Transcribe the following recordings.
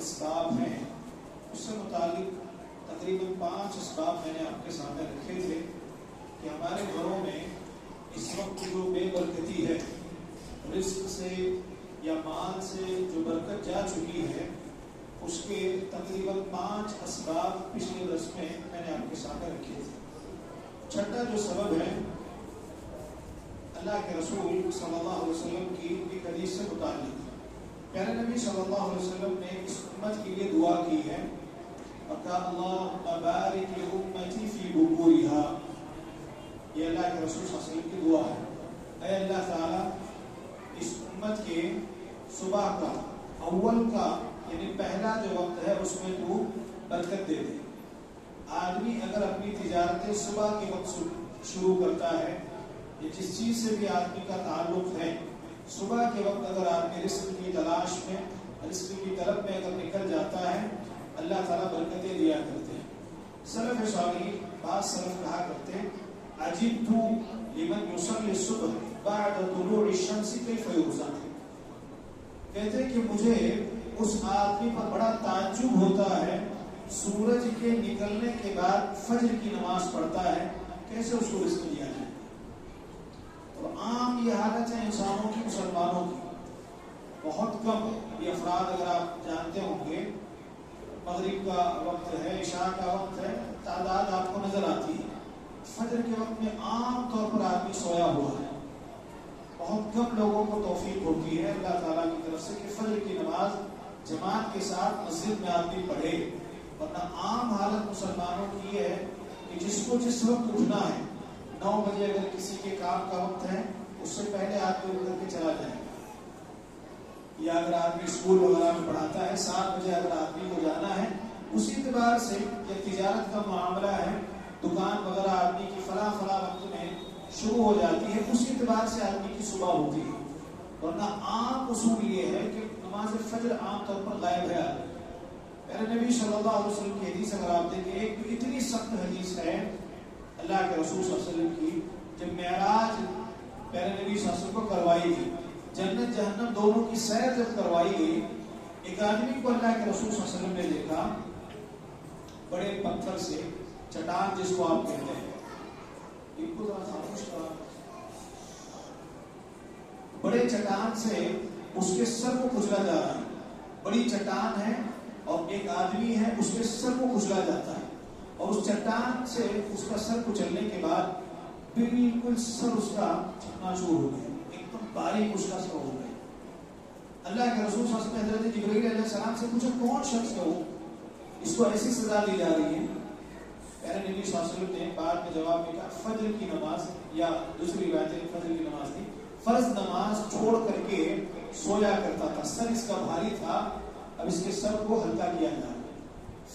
اسباب ہیں اس سے متعلق تقریباً 5 اسباب میں نے آپ کے سامنے رکھے تھے کہ ہمارے گھروں میں اس وقت جو بے برکتی ہے، رزق سے یا مال سے جو برکت جا چکی ہے، اس کے تقریباً 5 اسباب پچھلے درس میں نے آپ کے سامنے رکھے تھے۔ چھٹا جو سبب ہے اللہ کے رسول صلی اللہ علیہ وسلم کی ایک حدیث سے متعلق، پیارے نبی صلی اللہ علیہ وسلم نے اس امت کے لیے دعا کی ہے اور کہا اللہم بارک لامتی فی بکورها، یہ اللہ کے رسول صلی اللہ علیہ وسلم کی دعا ہے۔ اے اللہ تعالیٰ اس امت کے صبح کا اول کا یعنی پہلا جو وقت ہے اس میں تو برکت دے دے۔ آدمی اگر اپنی تجارتیں صبح کے وقت شروع کرتا ہے، یا جس چیز سے بھی آدمی کا تعلق ہے، صبح کے وقت اگر آدمی رزق کی تلاش میں، رزق کی طلب میں اگر نکل جاتا ہے، اللہ تعالیٰ برکتیں دیا کرتے ہیں۔ سلف صالح، بعض سلف کہا کرتے ہیں عجبت لمن یصلی الصبح بعد طلوع الشمس کیف یرزق، کہتے ہیں کہ مجھے اس آدمی پر بڑا تعجب ہوتا ہے سورج کے نکلنے کے بعد فجر کی نماز پڑھتا ہے، کیسے اس کو رزق دیا جائے۔ اور عام یہ حالت ہے انسانوں کی، مسلمانوں کی، بہت کم یہ افراد اگر آپ جانتے ہوں گے، مغرب کا وقت ہے، عشاء کا وقت ہے، تعداد آپ کو نظر آتی ہے، فجر کے وقت میں عام طور پر آدمی سویا ہوا ہے۔ بہت کم لوگوں کو توفیق ہوتی ہے اللہ تعالیٰ کی طرف سے کہ فجر کی نماز جماعت کے ساتھ مسجد میں آدمی پڑھے، ورنہ عام حالت مسلمانوں کی یہ ہے کہ جس کو جس وقت اٹھنا ہے، 9 بجے اگر کسی کے کام کا وقت ہے اس سے پہلے آدمی اٹھ کر کے چلا جائے، یا اگر آدمی اسکول وغیرہ میں پڑھاتا ہے 7 بجے اگر آدمی کو جانا ہے، اسی اعتبار سے یا تجارت کا معاملہ ہے، دکان وغیرہ آدمی کی فلاں وقت میں شروع ہو جاتی ہے، اسی اعتبار سے آدمی کی صبح ہوتی ہے۔ ورنہ عام اصول یہ ہے کہ نماز فجر عام طور پر غائب ہے۔ میرے نبی صلی اللہ علیہ وسلم کی حدیث اگر آپ دیکھیں، ایک اتنی سخت حدیث ہے اللہ کے رسول صلی اللہ علیہ وسلم کی، جب معراج میرے نبی صلی اللہ علیہ وسلم کو کروائی گئی، جنت جہنم دونوں کی سیر جب کروائی گئی، ایک آدمی کو اللہ کے رسول صلی اللہ علیہ وسلم نے دیکھا بڑے پتھر سے، چٹان جس کو آپ کہتے ہیں، بڑے چٹان سے اس کے سر کو کچلا جا رہا ہے، بڑی چٹان ہے اور ایک آدمی ہے، اس کے سر کو کچلا جاتا ہے، اور اس چٹان سے اس کا سر کچلنے کے بعد بالکل سر اس کا چکنا چور ہو گیا، ایک دم باریک اس کا سر ہو گیا۔ اللہ کے رسول صلی اللہ علیہ وسلم نے حضرت جبرائیل علیہ السلام سے پوچھا کون شخص ہے وہ، اس کو ایسی سزا دی جا رہی ہے؟ پیارے نبی صلی اللہ علیہ وسلم نے بعد میں جواب میں کہا فجر کی نماز، یا دوسری روایت ہے فجر کی نماز تھی، فرض نماز چھوڑ کر کے سویا کرتا تھا، سر اس کا بھاری تھا، اب اس کے سر کو ہلکا کیا جائے۔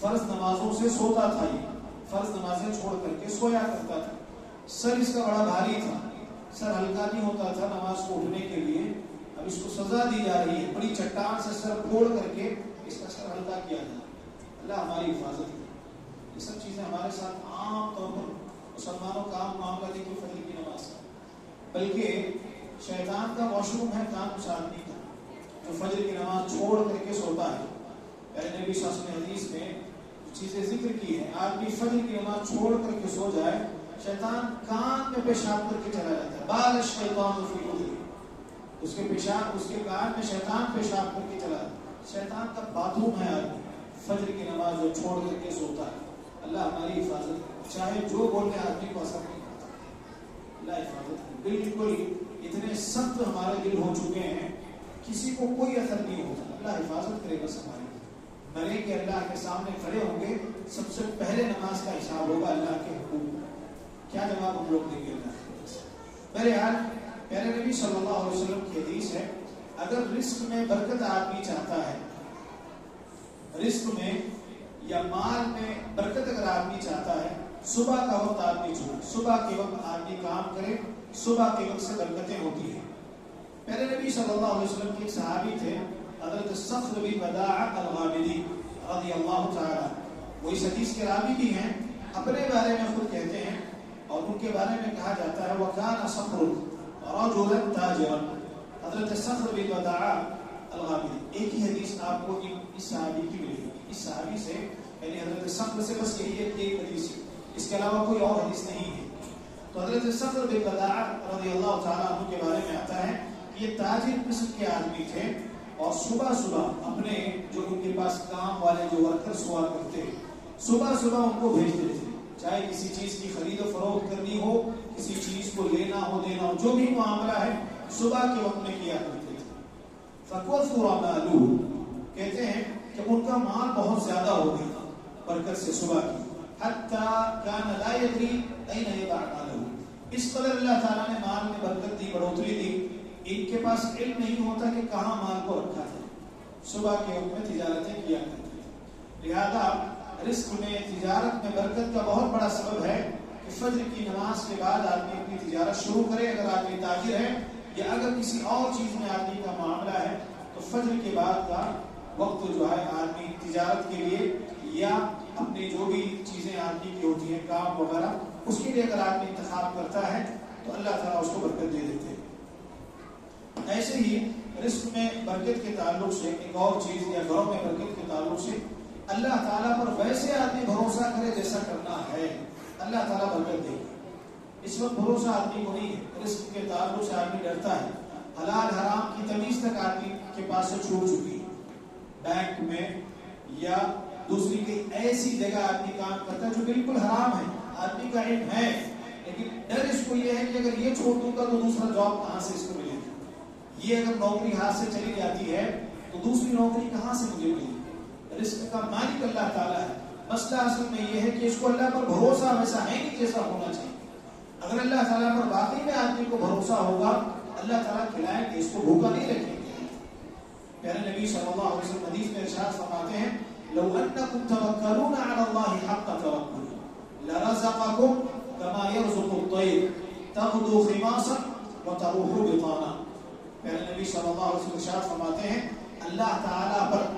فرض نمازوں سے سوتا تھا، یہ فرض نمازیں چھوڑ کر کے سویا کرتا تھا، سر اس کا بڑا بھاری تھا، سر ہلکا نہیں ہوتا تھا نماز کو اٹھنے کے لیے، اب اس کو سزا دی جا رہی ہے، بڑی چٹان سے سر پھوڑ کر کے اس کا سر ہلکا کیا جائے۔ اللہ ہماری حفاظت کرے۔ یہ سب چیزیں ہمارے ساتھ عام طور پر مسلمانوں کا عام معاملہ نہیں کہ فجر کی نماز کا، بلکہ شیطان کا واش روم ہے کام اس آدمی کا جو فجر کی نماز چھوڑ کر کے سوتا ہے۔ پہلے نبی صلی اللہ علیہ وسلم نے حدیث میں چیزیں ذکر کی ہے، آدمی فجر کی نماز چھوڑ کر کے سو جائے، شیطان کان میں پیشاب کر کے چلا جاتا ہے، بال الشیطان فی اذنہ، اس کے پیشاب، اس کے کان میں شیطان پیشاب کر کے چلا جاتا ہے۔ شیطان کا باتھ روم ہے آدمی فجر کی نماز جو چھوڑ کر کے سوتا ہے۔ اللہ ہماری حفاظت، چاہے جو بولنے آدمی کو اثر نہیں کرتا، اللہ حفاظت۔ بالکل اتنے سخت ہمارے دل ہو چکے ہیں، کسی کو کوئی اثر نہیں ہوتا، اللہ حفاظت کرے بس ہماری۔ مرے کہ اللہ کے سامنے کھڑے ہوں گے، سب سے پہلے نماز کا حساب ہوگا اللہ کے حقوق، کیا جواب ہم لوگ دیں گے اللہ کے؟ بہرحال پیارے نبی صلی اللہ علیہ وسلم کی حدیث ہے، اگر رزق میں برکت آدمی چاہتا ہے، رزق میں یا مال میں برکت اگر آدمی چاہتا ہے، صبح کا وقت آدمی چھوڑے، صبح کے وقت آدمی کام کرے، صبح کے وقت سے برکتیں ہوتی ہیں۔ پیارے نبی صلی اللہ علیہ وسلم کے ایک صحابی تھے حضرت صخر بن وداع الغامدی رضی اللہ تعالیٰ، وہ اس حدیث کے راوی بھی ہیں، اپنے بارے میں خود کہتے ہیں اور ان کے بارے میں کہا جاتا ہے وَكَانَ صَخْرٌ رَجُلًا تَاجِرًا، حضرت صخر بن وداع الغامدی. ایک ہی حدیث آپ کو اس صحابی کی ملے گی. اس صحابی سے یعنی حضرت صخر سے بس یہی ایک حدیث ہے, اس کے علاوہ کوئی اور حدیث نہیں ہے. تو حضرت صخر بن قداع رضی اللہ تعالیٰ عنہ کے بارے میں آتا ہے کہ یہ تاجر قسم کے آدمی تھے, اور صبح صبح اپنے جو ان کے پاس کام والے جو ورکرز ہوا کرتے, صبح صبح ان کو بھیجتے تھے, چاہے کسی چیز کی خرید و فروخت کرنی ہو, کسی چیز کو لینا ہو دینا ہو, جو بھی معاملہ ہے صبح کے وقت میں کیا کرتے تھے. فَكُثُرَ مَالُهُ, کہتے ہیں کہ ان کا مال بہت زیادہ ہو گیا برکت سے صبح کی. حَتَّى كَانَ لَا يَدْرِي أَيْنَ يَضَعُ مَالَهُ, اس قدر اللہ تعالیٰ نے مال میں برکت دی, بڑھوتری دی, ان کے پاس علم نہیں ہوتا کہ کہاں مال کو رکھا تھا. صبح کے وقت میں تجارتیں کیا کرتے تھے. لہذا رزق میں, تجارت میں برکت کا بہت بڑا سبب ہے کہ فجر کی نماز کے بعد آدمی اپنی تجارت شروع کرے. اگر آدمی تاجر ہے یا اگر کسی اور چیز میں آدمی کا معاملہ ہے تو فجر کے بعد کا وقت جو ہے آدمی تجارت کے لیے یا اپنی جو بھی چیزیں آدمی کی ہوتی ہیں کام وغیرہ, اس کے لیے اگر آدمی انتخاب کرتا ہے تو اللہ تعالیٰ اس کو برکت دے دیتے ہیں. ایسے ہی رزق میں برکت کے تعلق سے ایک اور چیز, یا گھروں میں برکت کے تعلق سے اللہ تعالیٰ پر ویسے آدمی بھروسہ کرے جیسا کرنا ہے, اللہ تعالیٰ برکت دے گا. اس وقت بھروسہ آدمی کو نہیں ہے, رزق کے تعلق سے آدمی ڈرتا ہے, حلال حرام کی تمیز تک آدمی کے پاس سے چھوٹ چکی ہے. بینک میں یا دوسری کوئی ایسی جگہ آدمی کام کرتا ہے جو بالکل حرام ہے, آدمی کا علم ہے, لیکن ڈر اس کو یہ ہے کہ اگر یہ چھوڑ دوں گا تو دوسرا جاب کہاں سے اس کو ملے گا, یہ اگر نوکری ہاتھ سے چلی جاتی ہے تو دوسری نوکری کہاں سے مجھے ملے گی. رزق کا مالک اللہ تعالیٰ ہے. مسئلہ اصل میں یہ ہے کہ اس کو اللہ پر بھروسہ ویسا ہے نہیں جیسا ہونا چاہیے. اگر اللہ تعالیٰ پر واقعی میں آدمی کو بھروسہ ہوگا, اللہ تعالیٰ کھلائیں گے, اس کو بھوکا نہیں رکھیں گے. پیارے نبی صلی اللہ علیہ وسلم حدیث میں ارشاد فرماتے ہیں, لو انکم توکلون علی اللہ حق توکل لرزقکم کما یرزق الطیر تغدو خماصا وتروح بطانا. پیارے نبی صلی اللہ علیہ وسلم ارشاد فرماتے ہیں, اللہ تعالیٰ پر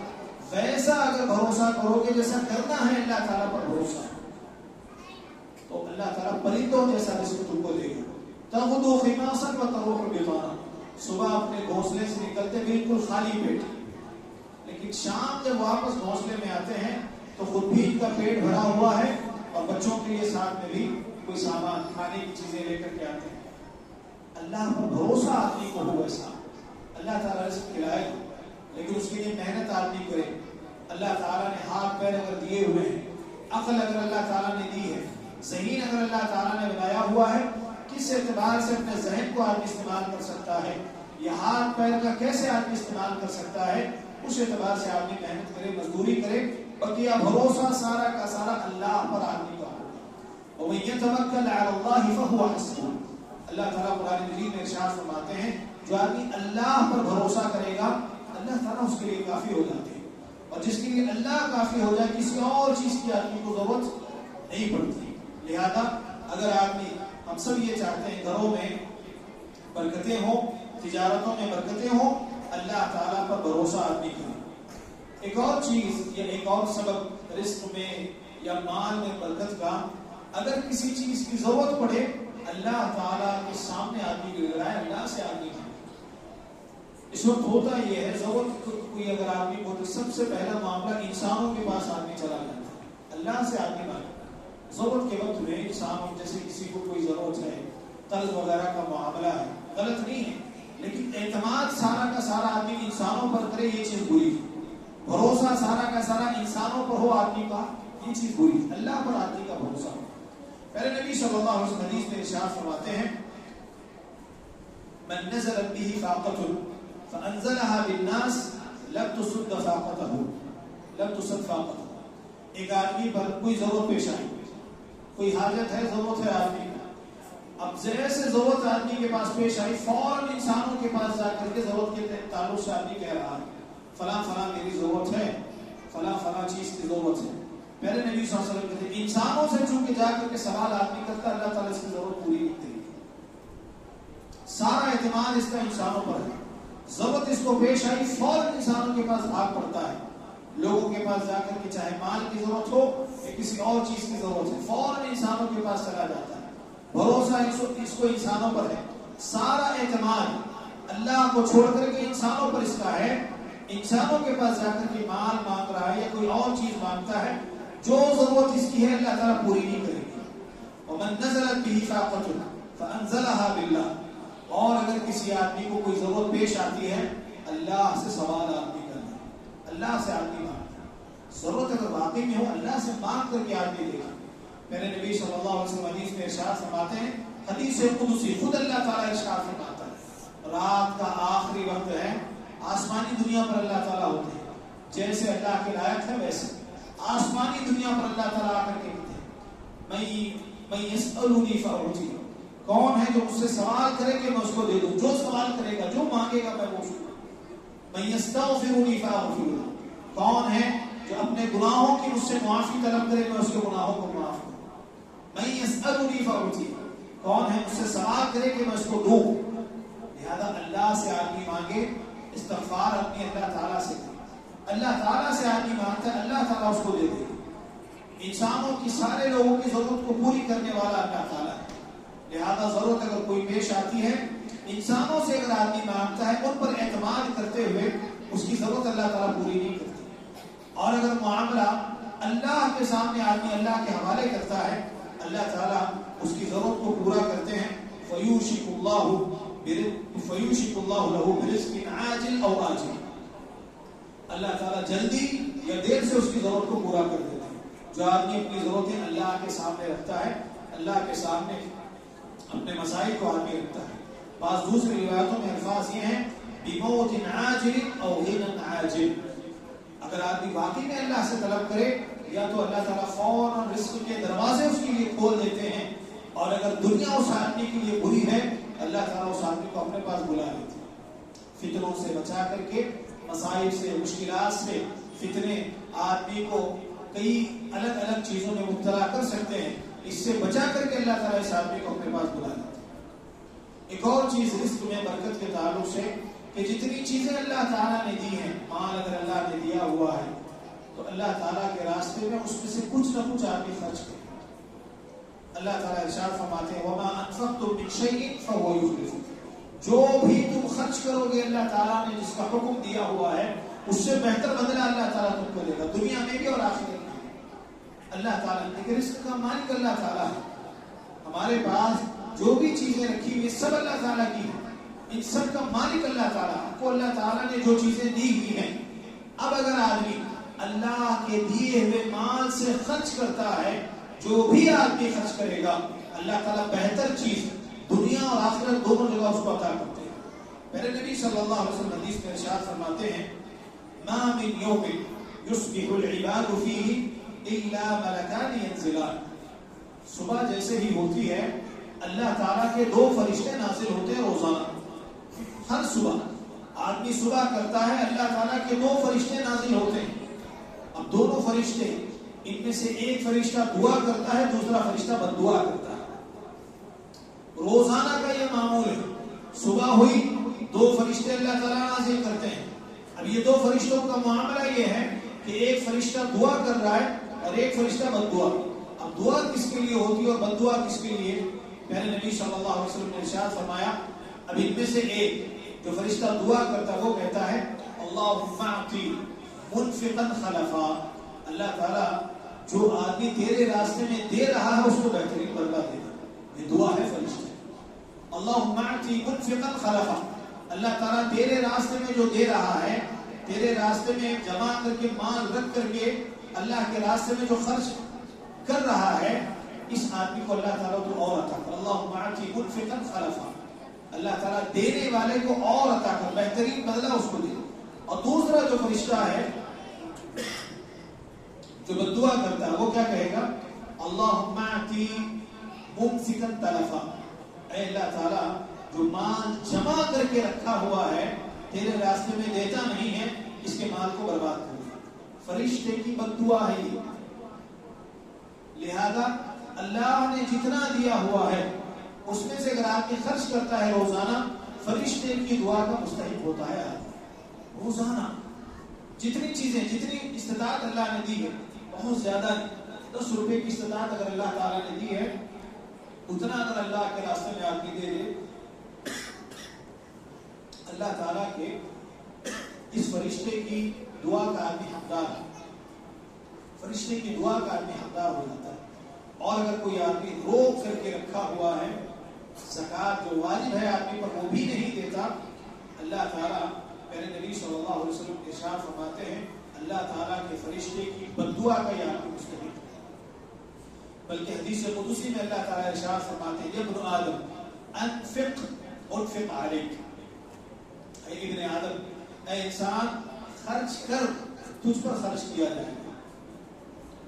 ویسا اگر بھروسہ کرو گے جیسا کرنا ہے اللہ تعالیٰ پر بھروسہ, تو اللہ تعالیٰ پرندوں جیسا رزق تم کو دے گا. تغدو خماصا وتروح بطانا, صبح اپنے گھونسلے سے نکلتے بالکل خالی پیٹ, لیکن شام جب واپس گھونسلے میں آتے ہیں تو خود بھی ان کا پیٹ بھرا ہوا ہے اور بچوں کے لیے ساتھ میں بھی کوئی سامان کھانے کی چیزیں لے کر کے آتے ہیں. اللہ پر بھروسہ آدمی کو ہو ایسا, اللہ تعالیٰ رزق کھلائے گا, لیکن اس کے لیے محنت آدمی کرے. اللہ تعالیٰ نے ہاتھ پیر اگر دیے ہوئے ہیں, عقل اگر اللہ تعالیٰ نے دی ہے, ذہین اگر اللہ تعالیٰ نے بنایا ہوا ہے, کس اعتبار سے اپنے ذہن کو آدمی استعمال کر سکتا ہے, یا ہاتھ پیر کا کیسے آدمی استعمال کر سکتا ہے, اس اعتبار سے آدمی محنت کرے, مزدوری کرے. بقیہ بھروسہ سارا کا سارا اللہ پر آدمی کا ہوگا. وَمَن يَتَوَكَّلْ عَلَى اللَّهِ فَهُوَ حَسْبُهُ, اللہ تعالیٰ قرآن مجید میں ارشاد فرماتے ہیں, جو آدمی اللہ پر بھروسہ کرے گا اللہ تعالیٰ اس کے لیے کافی ہو جاتے ہیں, اور جس کے لیے اللہ کافی ہو جائے کسی اور چیز کی آدمی کو ضرورت نہیں پڑتی. لہذا اگر آدمی, ہم سب یہ چاہتے ہیں گھروں میں برکتیں ہوں, تجارتوں میں برکتیں ہوں, اللہ تعالیٰ پر بھروسہ آدمی کرے. ایک اور چیز یا ایک اور سبب رزق میں یا مال میں برکت کا, اگر کسی چیز کی ضرورت پڑے اللہ تعالیٰ کے سامنے آدمی گڑگڑائے, اللہ سے آدمی مانگے. اس وقت ہوتا یہ ہے, ضرورت کوئی اگر آدمی کو, تو سب سے پہلا معاملہ انسانوں کے پاس آدمی چلا جاتا ہے, اللہ سے آدمی مانگے. ضرورت کے وقت میں انسانوں, جیسے کسی کو کوئی ضرورت ہے, قرض وغیرہ کا معاملہ ہے, غلط نہیں ہے, لیکن اعتماد سارا کا سارا آدمی انسانوں پر کرے, یہ چیز بری ہے. بھروسہ سارا کا سارا انسانوں پر ہو آدمی کا, یہ چیز بری ہے. اللہ پر آدمی کا بھروسہ ہو. پہلے نبی صلی اللہ علیہ وسلم حدیث میں ارشاد فرماتے ہیں, من نزلت به فاقة فانزلها بالناس لم تصد فاقته. ایک آدمی پر کوئی ضرورت پیش آئی, کوئی حاجت ہے, ضرورت ہے آدمی کا, اب جیسے ضرورت آدمی کے پاس پیش آئی فوراً انسانوں کے پاس جا کر کے ضرورت کے تعلق سے آدمی کہہ رہا ہے, فلاں فلاں میری ضرورت ہے, فلاں فلاں چیز کی ضرورت ہے. پہلے نبی صلی اللہ علیہ وسلم کہتے ہیں انسانوں سے چونکہ جا کر کے سوال آدمی کرتا, اللہ تعالیٰ اس کی ضرورت پوری نہیں کرے گی. سارا اعتماد اس کا انسانوں پر ہے. ضرورت اس کو پیش آئی فوراً انسانوں کے پاس بھاگ پڑتا ہے, لوگوں کے پاس جا کر کے, چاہے مال کی ضرورت ہو یا کسی اور چیز کی ضرورت ہے, فوراً انسانوں کے پاس چلا جاتا ہے. بھروسہ اس کو انسانوں پر ہے. سارا اعتماد اللہ کو چھوڑ کر کے انسانوں پر اس کا ہے, انسانوں کے پاس جا کر کے مال مانگ رہا ہے یا کوئی اور چیز مانگتا ہے، جو ضرورت اس کی ہے اللہ تعالیٰ پوری نہیں کرے گی. وَمَن نَزَلَتْ بِهِ فَاقَةٌ فَأَنزَلَهَا بِاللَّهِ. اور اگر کسی آدمی کو کوئی ضرورت پیش آتی ہے، اللہ سے سوال آدمی کرنا ہے، اللہ سے آدمی مانگنا ہے. ضرورت اگر واقعی میں ہو اللہ سے مانگ کر کے آدمی دے گا. میرے نبی صلی اللہ علیہ وسلم حدیث میں ارشاد فرماتے ہیں، حدیث قدسی خود اللہ تعالیٰ ارشاد فرماتا ہے، رات کا آخری وقت ہے، آسمانی دنیا پر اللہ تعالیٰ ہوتے ہیں، جیسے اللہ کے لائق ہے ویسے آسمانی دنیا پر اللہ تعالیٰ آ کر کے کہتے ہیں، میں یسألنی فأعطی. کون ہے جو مجھ سے سوال کرے کہ میں اس کو دے دوں، جو سوال کرے گا جو مانگے گا میں وہ اس کو. میں یستغفرنی فأغفر له. کون ہے جو اپنے گناہوں کی مجھ سے معافی طلب کرے میں اس کے گناہوں کو معاف کروں. میں یسألنی فأعطی. کون ہے مجھ سے سوال کرے کہ میں اس کو دوں. لہذا اللہ سے آدمی مانگے، استغفار اپنی اللہ تعالیٰ سے کرے. اللہ تعالیٰ سے آدمی مانگتا ہے، اللہ تعالیٰ اس کو دے دے. انسانوں کی سارے لوگوں کی ضرورت کو پوری کرنے والا اللہ تعالیٰ ہے. لہذا ضرورت اگر کوئی پیش آتی ہے، انسانوں سے اگر آدمی مانگتا ہے ان پر اعتماد کرتے ہوئے اس کی ضرورت اللہ تعالیٰ پوری نہیں کرتی. اور اگر معاملہ اللہ کے سامنے آدمی اللہ کے حوالے کرتا ہے، اللہ تعالیٰ اس کی ضرورت کو پورا کرتے ہیں. فَيُوشِكُ اللَّهُ لَهُ بِرِزْقٍ عَاجِلٍ أَوْ آجِلٍ. اللہ تعالیٰ جلدی یا دیر سے اس کی ضرورت کو پورا کر دیتے ہیں. جو آدمی اپنی ضرورتیں اللہ کے سامنے رکھتا ہے، اللہ کے سامنے اپنے مسائل کو آدمی رکھتا ہے. بعض دوسری روایتوں میں الفاظ یہ ہیں بِمَوْتٍ عَاجِلٍ أَوْ غِنًى عَاجِلٍ. اگر آدمی واقعی میں اللہ سے طلب کرے، یا تو اللہ تعالیٰ فوراً رزق کے دروازے اس کے لیے کھول دیتے ہیں، اور اگر دنیا اس آدمی کے لیے بری ہے اللہ تعالیٰ اس آدمی کو اپنے پاس بلا لیتے ہیں. فتنوں سے بچا کر کے، مسائل سے، مشکلات سے. فتنے آدمی کو کئی الگ الگ چیزوں میں مبتلا کر سکتے ہیں، اس سے بچا کر کے اللہ تعالیٰ اس آدمی کو اپنے پاس بلا لیتے ہیں. ایک اور چیز رزق میں برکت کے تعلق سے کہ جتنی چیزیں اللہ تعالیٰ نے دی ہیں، مال اگر اللہ نے دیا ہوا ہے تو اللہ تعالیٰ کے راستے میں اس میں سے کچھ نہ کچھ آدمی خرچ کرے. اللہ تعالیٰ ارشاد فرماتے ہیں وَمَا أَنفَقْتُم مِّن شَيْءٍ فَهُوَ يُخْلِفُهُ. جو بھی تم خرچ کرو گے اللہ تعالیٰ نے جس کا حکم دیا ہوا ہے، اس سے بہتر بدلہ اللہ تعالیٰ تم کو دے گا، دنیا میں بھی اور آخرت میں بھی. اللہ تعالیٰ نے رزق کا مالک اللہ تعالیٰ ہے. ہمارے پاس جو بھی چیزیں رکھی ہوئی سب اللہ تعالیٰ کی ہیں، ان سب کا مالک اللہ تعالیٰ. آپ کو اللہ تعالیٰ نے جو چیزیں دی ہوئی ہیں، اب اگر آدمی اللہ کے دیے ہوئے مال سے خرچ کرتا ہے، جو بھی آدمی خرچ کرے گا اللہ تعالیٰ بہتر چیز دنیا اور آخرت دونوں جگہ اس کو عطا کرتے ہیں. میرے نبی صلی اللہ علیہ وسلم حدیث میں ارشاد فرماتے ہیں ما من یوم یصبح العباد فیہ الا ملکان ینزلان. صبح جیسے ہی ہوتی ہے اللہ تعالیٰ کے 2 فرشتے نازل ہوتے ہیں روزانہ. ہر صبح آدمی صبح کرتا ہے، اللہ تعالیٰ کے 2 فرشتے نازل ہوتے ہیں. اب دونوں فرشتے، ان میں سے ایک فرشتہ دعا کرتا ہے، دوسرا فرشتہ بد دعا کرتا ہے. روزانہ کا یہ معمول ہے. صبح ہوئی 2 فرشتے اللہ تعالیٰ نازل کرتے ہیں. اب یہ 2 فرشتوں کا معاملہ یہ ہے کہ ایک فرشتہ دعا کر رہا ہے اور ایک فرشتہ بد دعا. اب دعا کس کے لیے ہوتی ہے اور بد دعا کس کے لیے؟ میرے نبی صلی اللہ علیہ وسلم نے ارشاد فرمایا اب ان میں سے ایک جو فرشتہ دعا کرتا ہے وہ کہتا ہے اللہم اعطی منفقا خلفا. اللہ تعالیٰ جو آدمی تیرے راستے میں دے رہا ہے اس کو بہترین بدلہ دے دے. یہ دعا ہے فرشتے. اللہم اعطی منفقا خلفا. اللہ تعالیٰ تیرے راستے میں جو دے رہا ہے، تیرے راستے میں جمع کر کے مال رکھ کر کے اللہ کے راستے میں جو خرچ کر رہا ہے، اس آدمی کو اللہ تعالیٰ تو اور عطا کر. اللہم اعطی منفقا خلفا. اللہ تعالیٰ دینے والے کو اور عطا کر، بہترین بدلہ اس کو دے. اور دوسرا جو فرشتہ ہے جو بد دعا کرتا ہے وہ کیا کہے گا؟ اللہم اعطی ممسکا تلفا. اے اللہ تعالیٰ جو مال جمع کر کے رکھا ہوا ہے تیرے راستے میں دیتا نہیں ہے، اس کے مال کو برباد کر دے. فرشتے کی بد دعا ہے یہ. لہذا اللہ نے جتنا دیا ہوا ہے اس میں سے اگر آپ کے خرچ کرتا ہے روزانہ، فرشتے کی دعا کا مستحق ہوتا ہے. روزانہ جتنی چیزیں، جتنی استطاعت اللہ نے دی ہے، بہت زیادہ 10 روپے کی استطاعت اگر اللہ تعالیٰ نے دی ہے، اتنا اگر اللہ کے راستے میں آدمی دے دے، اللہ تعالیٰ کے اس فرشتے کی دعا کا آدمی حقدار ہے، فرشتے کی دعا کا آدمی حقدار ہو جاتا ہے. اور اگر کوئی آدمی روک کر کے رکھا ہوا ہے، زکوٰۃ جو واجب ہے آدمی پر وہ بھی نہیں دیتا، اللہ تعالیٰ میرے نبی صلی اللہ علیہ وسلم ارشاد فرماتے ہیں اللہ تعالیٰ کے فرشتے کی بد دعا کا یہ آدمی مستحق ہے. بلکہ حدیث قدسی میں اللہ تعالیٰ ارشاد فرماتے ہیں یا ابن آدم انفق انفق علیک، اے ابن آدم، اے انسان، خرچ کر، تجھ پر خرچ کیا جائے گا.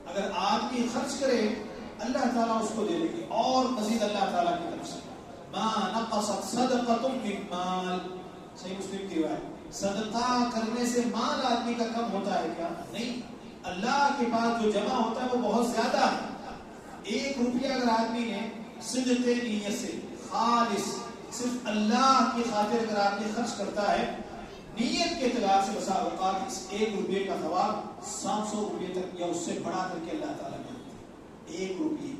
اگر آدمی خرچ کرے اللہ تعالیٰ اس کو دے دے گی. اور مزید اللہ تعالیٰ کی طرف سے ما نقصت صدقۃ من مال، صحیح مسلم کی روایت، صدقہ کرنے سے مال آدمی کا کم ہوتا ہے کیا؟ نہیں، اللہ کے پاس جو جمع ہوتا ہے وہ بہت زیادہ ہے. 1 روپیہ اگر آدمی نے صدق نیت سے خالص صرف اللہ کی خاطر اگر آدمی خرچ کرتا ہے نیت کے اعتبار سے، بسا اوقات اس 1 روپے کا ثواب 700 روپے تک یا اس سے بڑھا کر کے اللہ تعالیٰ نے 1 روپے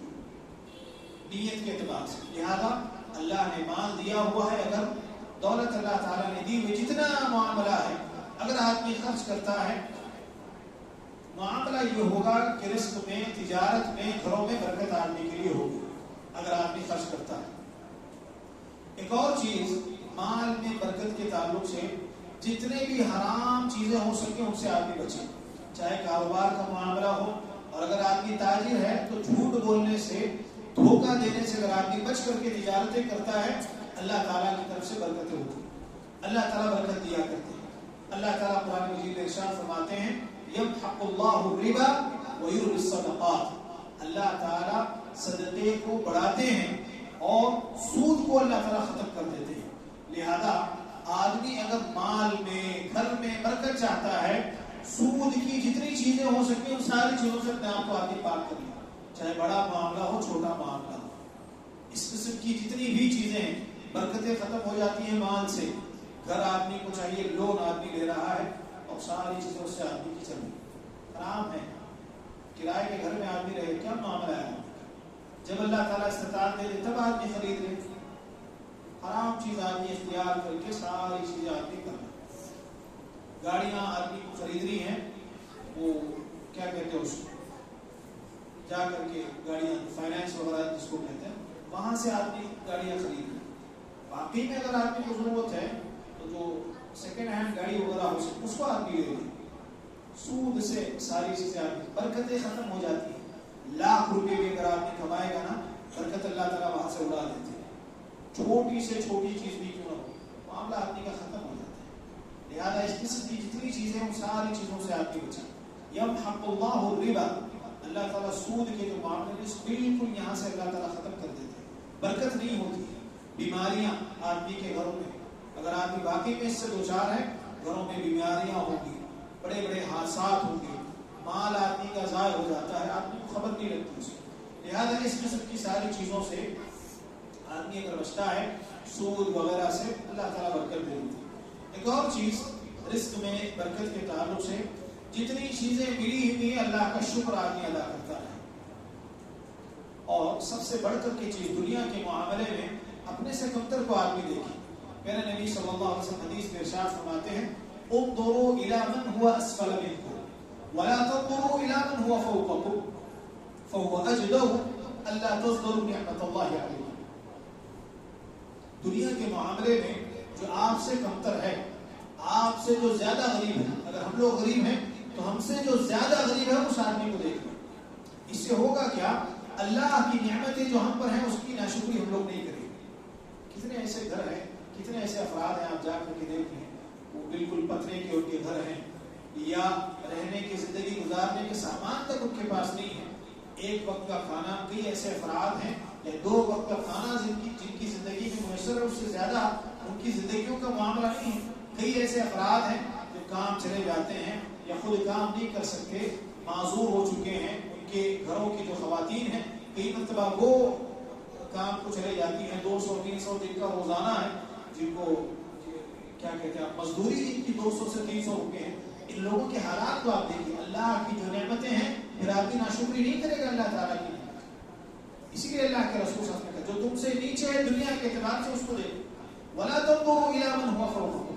نیت کے اعتبار سے. لہذا اللہ نے مال دیا ہوا ہے، اگر دولت اللہ تعالیٰ نے دی ہوئی جتنا معاملہ ہے اگر آدمی خرچ کرتا ہے، معاملہ یہ ہوگا کہ رزق میں، تجارت میں، گھروں میں برکت آدمی کے لیے ہوگی اگر آدمی خرچ کرتا ہے. ایک اور چیز مال میں برکت کے تعلق سے، جتنے بھی حرام چیزیں ہو سکیں ان سے آدمی بچے. چاہے کاروبار کا معاملہ ہو، اور اگر آدمی تاجر ہے تو جھوٹ بولنے سے، دھوکہ دینے سے اگر آدمی بچ کر کے تجارتیں کرتا ہے اللہ تعالیٰ کی طرف سے برکتیں ہوتی ہیں، اللہ تعالیٰ برکت دیا کرتے ہیں. اللہ تعالیٰ قرآن مجید میں ارشاد فرماتے ہیں یمحق اللہ الربا ویربی الصدقات، اللہ تعالیٰ صدقے کو بڑھاتے ہیں اور سود کو اللہ تعالیٰ ختم کر دیتے ہیں. لہذا آدمی اگر مال میں، گھر میں برکت چاہتا ہے، سود کی جتنی چیزیں ہو سکتی ان ساری چیزوں سے اپنے آپ کو آدمی پاک کر لیں، چاہے بڑا معاملہ ہو، چھوٹا معاملہ ہو. اس قسم کی جتنی بھی چیزیں ہیں برکتیں ختم ہو جاتی ہیں مال سے. گھر آدمی کو چاہیے، لون آدمی لے رہا ہے اور ساری چیزیں اس سے آدمی کی چل رہی، حرام ہے. کرائے کے گھر میں آدمی رہے، کیا معاملہ ہے؟ جب اللہ تعالیٰ استطاعت دے دے تب آدمی خرید لے. حرام چیز آدمی اختیار کر کے ساری چیزیں آدمی کر رہا. گاڑیاں آدمی کو خریدنی ہیں، وہ کیا کہتے ہیں اس کو، جا کر کے گاڑیاں فائنانس وغیرہ جس کو کہتے ہیں وہاں سے آدمی گاڑیاں خرید لیں. واقعی میں اگر آدمی کو ضرورت ہے تو جو سیکنڈ ہینڈ گاڑی وغیرہ ہو سکے اس کو آدمی لے لیں. سود سے ساری چیزیں آدمی، برکتیں ختم ہو جاتی ہیں. لاکھ روپے بھی اگر آدمی کمائے گا نا، برکت اللہ تعالیٰ وہاں سے اڑا دیتے ہیں. چھوٹی سے چھوٹی چیز بھی کیوں نہ ہو، معاملہ آدمی کا ختم ہو جاتا ہے. لہذا اس قسم کی جتنی چیزیں ان ساری چیزوں سے آدمی بچے. یمحق اللہ الربا، اللہ تعالیٰ سود کے جو معاملے بالکل یہاں سے اللہ تعالیٰ ختم کر دیتے ہیں. برکت نہیں ہوتی ہے. بیماریاں آدمی کے گھروں میں، اگر آدمی واقعی میں اس سے دوچار ہے، گھروں میں بیماریاں ہوں گی، بڑے بڑے حادثات ہوں گے، مال آدمی کا ضائع ہو جاتا ہے، آدمی کو خبر نہیں لگتی اس کی. لہٰذا اس قسم کی ساری چیزوں سے آدمی اگر بچتا ہے، سود وغیرہ سے، اللہ تعالیٰ برکت دے دیتی ہے. ایک اور چیز رزق میں برکت کے تعلق سے، جتنی چیزیں ملی ہوئی ہیں اللہ کا شکر آدمی ادا کرتا ہے. اور سب سے بڑھ کر کی چیز دنیا کے معاملے میں اپنے سے کمتر کو آدمی دیکھے. میرے نبی صلی اللہ علیہ وسلم حدیث میں ارشاد فرماتے ہیں انظروا الى من هو اسفل منكم ولا تنظروا الى من هو فوقكم فهو اجدر الا تظهروا نعمت اللہ علیکم. دنیا کے معاملے میں جو آپ سے کمتر ہے، آپ سے جو زیادہ غریب ہے، اگر ہم لوگ غریب ہیں تو ہم سے جو زیادہ غریب ہے اس آدمی کو دیکھ لیں. اس سے ہوگا کیا؟ اللہ کی نعمتیں جو ہم پر ہیں اس کی ناشکری ہم لوگ نہیں کریں گے. کتنے ایسے گھر ہیں، کتنے ایسے افراد ہیں، آپ جا کر کے دیکھ لیں، وہ بالکل پتھرے کے ان کے گھر ہیں، یا رہنے کی زندگی گزارنے کے سامان تک ان کے پاس نہیں ہے. ایک وقت کا کھانا، کئی ایسے افراد ہیں یا 2 وقت کا کھانا جن کی زندگی میں میسر ہے، اس سے زیادہ ان کی زندگیوں کا معاملہ نہیں ہے. کئی ایسے افراد ہیں جو کام چلے جاتے ہیں یا خود کام نہیں کر سکتے، معذور ہو چکے ہیں. ان کے گھروں کی جو خواتین ہیں کئی مرتبہ وہ کام کو چلے جاتی ہیں، 200-300 دن کا روزانہ ہے، جن کو کیا کہتے ہیں مزدوری جن کی 200 سے 300 روپے ہیں. ان لوگوں کے حالات کو آپ دیکھیے. اللہ کی جو نعمتیں ہیں پھر آدمی ناشکری نہیں کرے گا اللہ تعالیٰ کی. اسی لیے اللہ کے رسول صلی اللہ علیہ وسلم جو تم سے نیچے ہے دنیا کے اعتبار سے اس کو دیکھو. وَلَا تَنظُرُوا إِلَىٰ مَنْ هُوَ فَوْقَكُمْ،